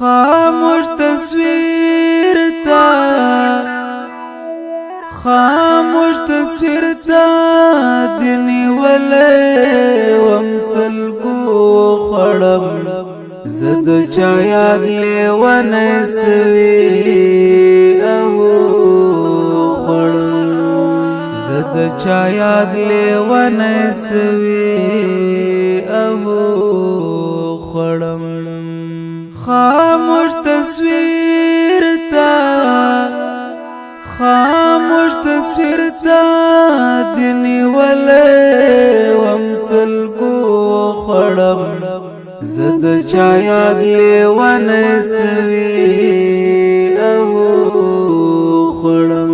خاموش تصویر تا خاموش تصویر تا دنی ولی ومسلگو خړم زد چا یاد لیوانه سوی اهو خړم زد چا یاد لیوانه سوی اهو خړم خاموش تصویر تا خاموش تصویر تا دنی ولی ومسلگو خړم زد چا یاد لیوانه سوی اهو خړم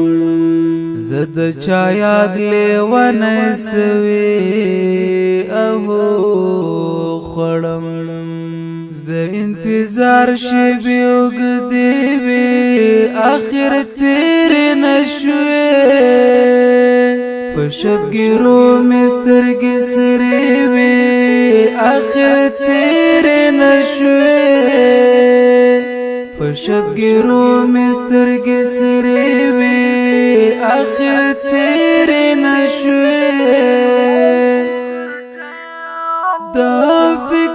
زد چا یاد لیوانه سوی اهو خړم د انتظار شیبې اوږدې وې اخر تیر نشوې په شبګیرو مې سترګې سرې وې اخر تیر نشوې په شبګیرو مې سترګې سرې وې اخر تیر نشوې دا فکر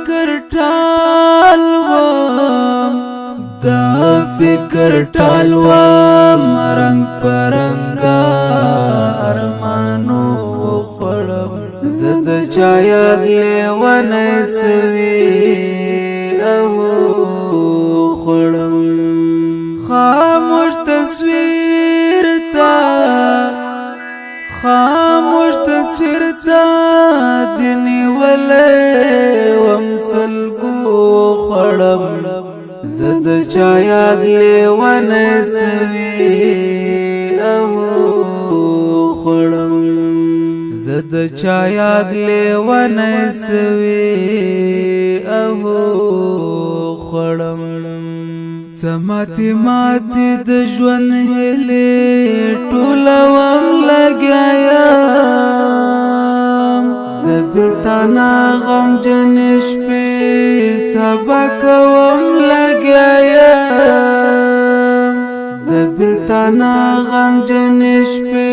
فکر ټالوام رنگ پرنګا ارمانو خړم زد چا یاد لیوانه سوی اهو خړم خاموش تصویر تا خاموش تصویر تا دنی ولی ومسلگو خړم زد چا یاد لیوانه سوی اهو خړم زد چا یاد لیوانه سوی اهو خړم سماتی ماتی د ژوند هلې ټولوم لګیا د بیلتانا غم جن شپې سبا کوم لګیا د بیلتانا غم جن شپې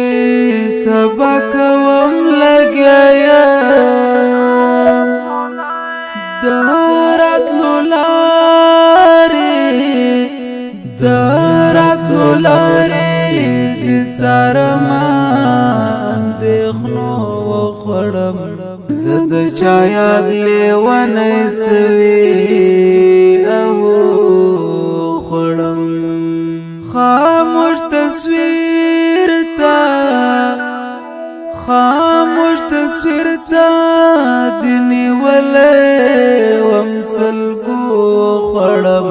سبا کوم لګیا دراتلو لارې د سارما اندېښنو وخړم زد چا یاد لیوانه سوی اهو خړم خاموش تصویر تا خاموش تصویر تا دنی ولی ومسلگو خړم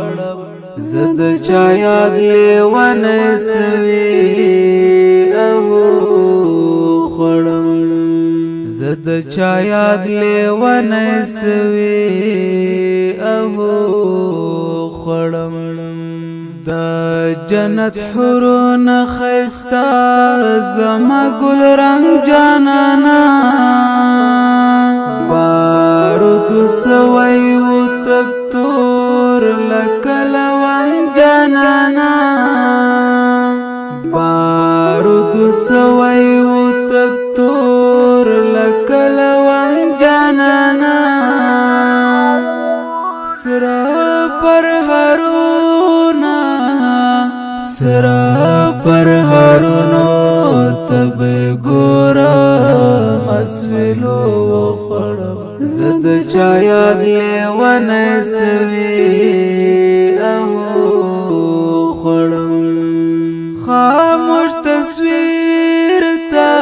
زد چا یاد لیوانه سوی اهو خړم زد چا یاد لیوانه سوی اهو خړم دا جنت حورون خیستا زما گل رنگ جانانا بارود سوی و تکتور لکلوان جانانا بارود سوی و تکتور لکلوان جانانا سرا پر هارونو تب ګورا مسولو خړم زد چا یاد لیوانه سوی اهو خړم خاموش تصویر تا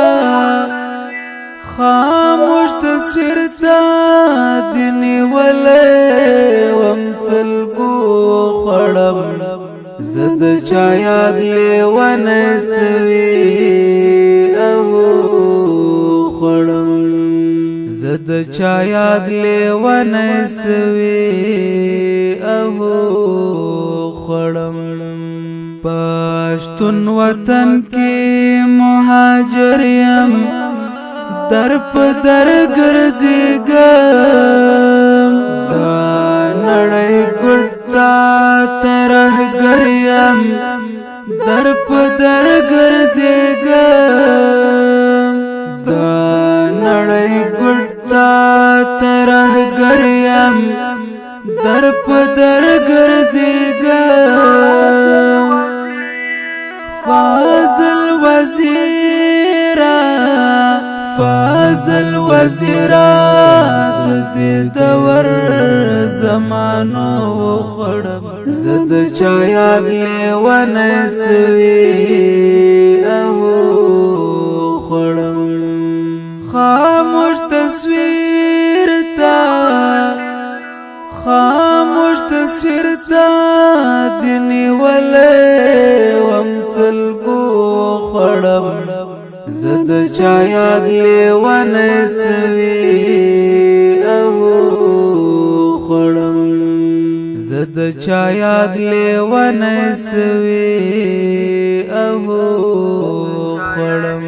خاموش تصویر تا دنی ولی ومسلگو خړم زد چا یاد لیوانه سوی اهو خړم زد چا یاد لیوانه سوی اهو خړم پښتون وطن کې مهاجر یم در په در ګرځېږم دا نړۍ ګډ ترح گریم در پدر گرزیگم دا نڑی گڑتا ترح گریم در پدر گرزیگم فاضل وزیرا دې دور زمانو خړم زد چا یاد لیوانه سوي او خړم خاموش تصویر تا دني ولې ومسل کو خړم زد چا یاد لیوانه سوي او خړم زد چا یاد لیوانه سوي او خړم